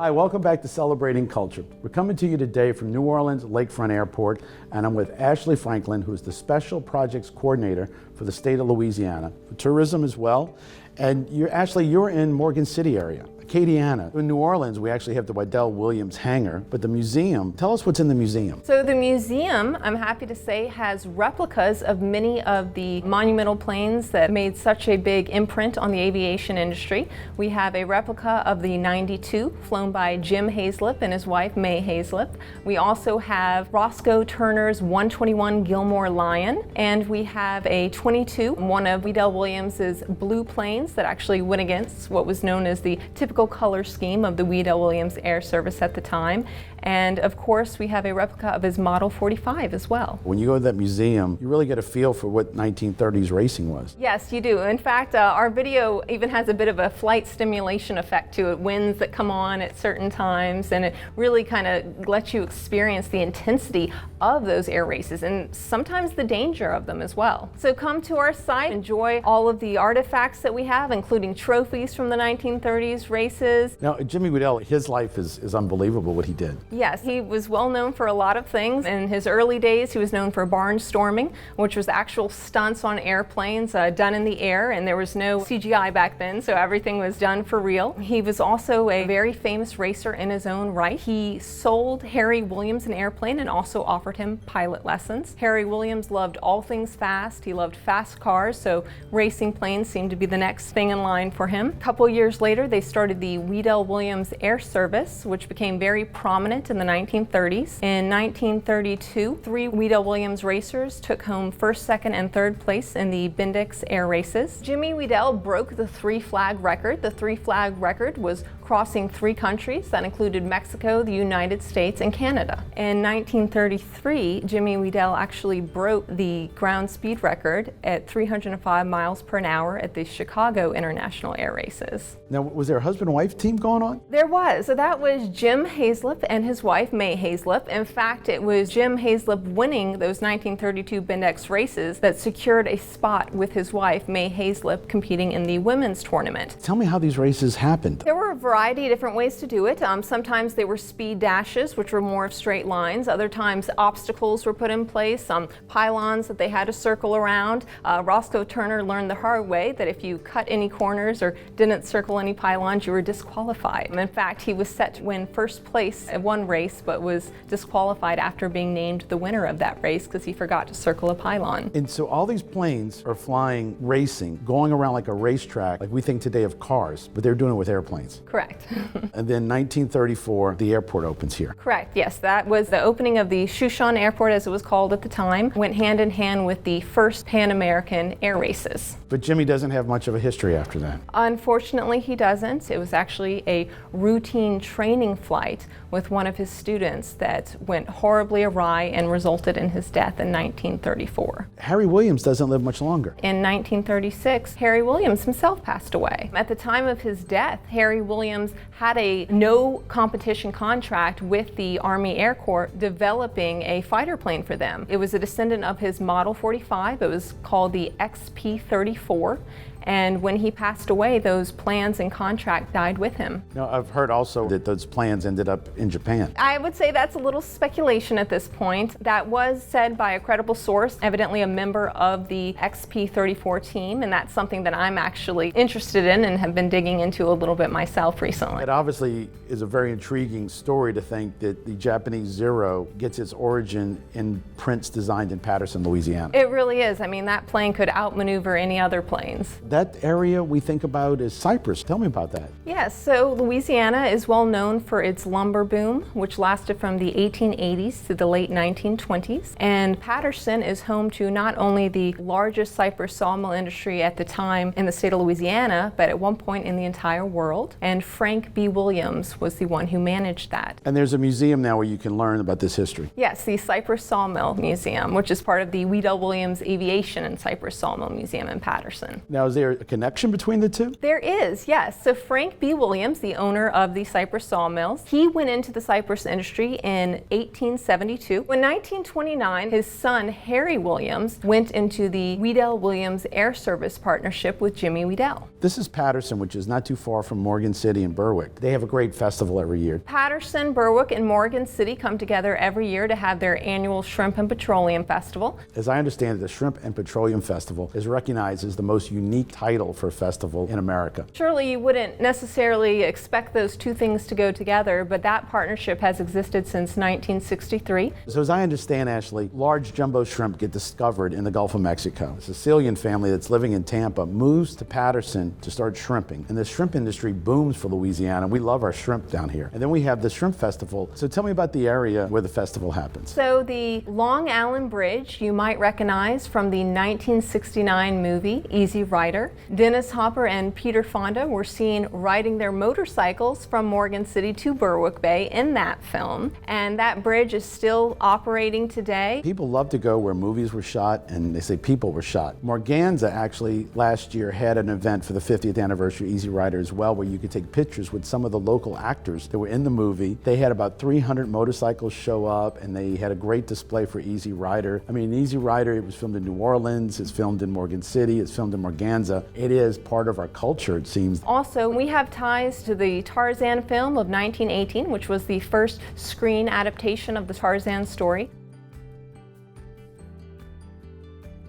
Hi, welcome back to Celebrating Culture. We're coming to you today from New Orleans Lakefront Airport, and I'm with Ashley Franklin, who's the Special Projects Coordinator for the state of Louisiana, for tourism as well. And you're in Morgan City area, Acadiana. In New Orleans, we actually have the Wedell-Williams hangar, but the museum, tell us what's in the museum. So the museum, I'm happy to say, has replicas of many of the monumental planes that made such a big imprint on the aviation industry. We have a replica of the 92 flown by Jim Hazlip and his wife May Hazlip. We also have Roscoe Turner's 121 Gilmore Lion, and we have a 22, one of Wedell-Williams's blue planes that actually went against what was known as the typical color scheme of the Wedell-Williams Air Service at the time. And of course, we have a replica of his Model 45 as well. When you go to that museum, you really get a feel for what 1930s racing was. Yes, you do. In fact, our video even has a bit of a flight stimulation effect to it, winds that come on at certain times, and it really kind of lets you experience the intensity of those air races and sometimes the danger of them as well. So come to our site, enjoy all of the artifacts that we have, including trophies from the 1930s races. Now, Jimmy Wedell, his life is unbelievable what he did. Yes, he was well known for a lot of things. In his early days, he was known for barnstorming, which was actual stunts on airplanes done in the air, and there was no CGI back then, so everything was done for real. He was also a very famous racer in his own right. He sold Harry Williams an airplane and also offered him pilot lessons. Harry Williams loved all things fast. He loved fast cars, so racing planes seemed to be the next thing in line for him. A couple years later, they started the Wedell-Williams Air Service, which became very prominent in the 1930s. In 1932, 3 Wedell-Williams racers took home first, second, and third place in the Bendix Air Races. Jimmy Wedell broke the 3-flag record. The 3-flag record was crossing 3 countries. That included Mexico, the United States, and Canada. In 1933, Jimmy Wedell actually broke the ground speed record at 305 miles per hour at the Chicago International Air Races. Now, was there a husband-wife team going on? There was. So that was Jim Hazlip and his wife May Hazlip. In fact, it was Jim Hazlip winning those 1932 Bendix races that secured a spot with his wife May Hazlip competing in the women's tournament. Tell me how these races happened. There were a variety of different ways to do it. Sometimes they were speed dashes, which were more of straight lines. Other times obstacles were put in place, pylons that they had to circle around. Roscoe Turner learned the hard way that if you cut any corners or didn't circle any pylons, you were disqualified. In fact, he was set to win first place at one race, but was disqualified after being named the winner of that race because he forgot to circle a pylon. And so all these planes are flying, racing, going around like a racetrack, like we think today of cars, but they're doing it with airplanes. Correct. And then 1934, the airport opens here. Correct, yes. That was the opening of the Shushan Airport, as it was called at the time. Went hand in hand with the first Pan-American air races. But Jimmy doesn't have much of a history after that. Unfortunately, he doesn't. It was actually a routine training flight with one of his students that went horribly awry and resulted in his death in 1934. Harry Williams doesn't live much longer. In 1936, Harry Williams himself passed away. At the time of his death, Harry Williams had a no competition contract with the Army Air Corps developing a fighter plane for them. It was a descendant of his Model 45. It was called the XP-34. And when he passed away, those plans and contract died with him. Now, I've heard also that those plans ended up in Japan. I would say that's a little speculation at this point. That was said by a credible source, evidently a member of the XP-34 team, and that's something that I'm actually interested in and have been digging into a little bit myself recently. It obviously is a very intriguing story to think that the Japanese Zero gets its origin in prints designed in Patterson, Louisiana. It really is. I mean, that plane could outmaneuver any other planes. That area we think about is Cyprus. Tell me about that. Yes, so Louisiana is well known for its lumber boom, which lasted from the 1880s to the late 1920s. And Patterson is home to not only the largest cypress sawmill industry at the time in the state of Louisiana, but at one point in the entire world. And Frank B. Williams was the one who managed that. And there's a museum now where you can learn about this history. Yes, the Cypress Sawmill Museum, which is part of the Wedell-Williams Aviation and Cypress Sawmill Museum in Patterson. Now, is there a connection between the two? There is, yes. So Frank B. Williams, the owner of the Cypress sawmills, he went into the cypress industry in 1872. In 1929, his son Harry Williams went into the Wedell-Williams Air Service partnership with Jimmy Wedell. This is Patterson, which is not too far from Morgan City and Berwick. They have a great festival every year. Patterson, Berwick, and Morgan City come together every year to have their annual Shrimp and Petroleum Festival. As I understand it, the Shrimp and Petroleum Festival is recognized as the most unique title for a festival in America. Surely you wouldn't necessarily expect those two things to go together, but that partnership has existed since 1963. So as I understand, Ashley, large jumbo shrimp get discovered in the Gulf of Mexico. A Sicilian family that's living in Tampa moves to Patterson to start shrimping. And the shrimp industry booms for Louisiana. We love our shrimp down here. And then we have the Shrimp Festival. So tell me about the area where the festival happens. So the Long Island Bridge you might recognize from the 1969 movie Easy Rider. Dennis Hopper and Peter Fonda were seen riding their motorcycles from Morgan City to Berwick Bay in that film. And that bridge is still operating today. People love to go where movies were shot, and they say people were shot. Morganza actually last year had an event for the 50th anniversary Easy Rider as well, where you could take pictures with some of the local actors that were in the movie. They had about 300 motorcycles show up, and they had a great display for Easy Rider. I mean, Easy Rider, it was filmed in New Orleans, it's filmed in Morgan City, it's filmed in Morganza. It is part of our culture, it seems. Also, we have ties to the Tarzan film of 1918, which was the first screen adaptation of the Tarzan story.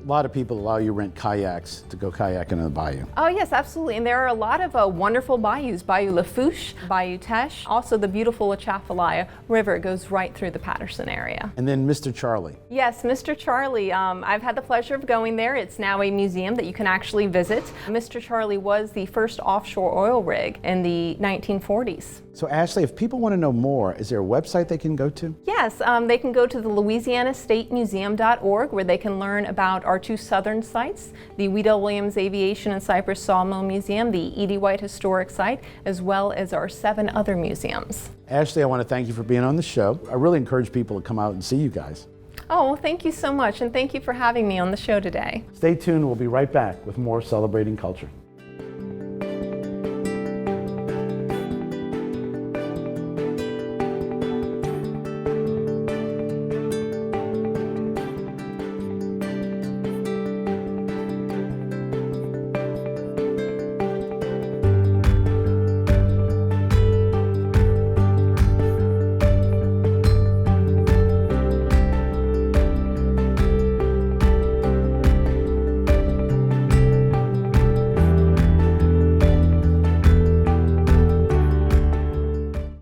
A lot of people allow you to rent kayaks to go kayaking in the bayou. Oh yes, absolutely. And there are a lot of wonderful bayous. Bayou Lafourche, Bayou Teche, also the beautiful Atchafalaya River goes right through the Patterson area. And then Mr. Charlie. Yes, Mr. Charlie. I've had the pleasure of going there. It's now a museum that you can actually visit. Mr. Charlie was the first offshore oil rig in the 1940s. So Ashley, if people want to know more, is there a website they can go to? Yes, they can go to the LouisianaStateMuseum.org, where they can learn about our two southern sites, the Wedell-Williams Aviation and Cypress Sawmill Museum, the Edie White Historic Site, as well as our 7 other museums. Ashley, I want to thank you for being on the show. I really encourage people to come out and see you guys. Oh, well, thank you so much, and thank you for having me on the show today. Stay tuned, we'll be right back with more Celebrating Culture.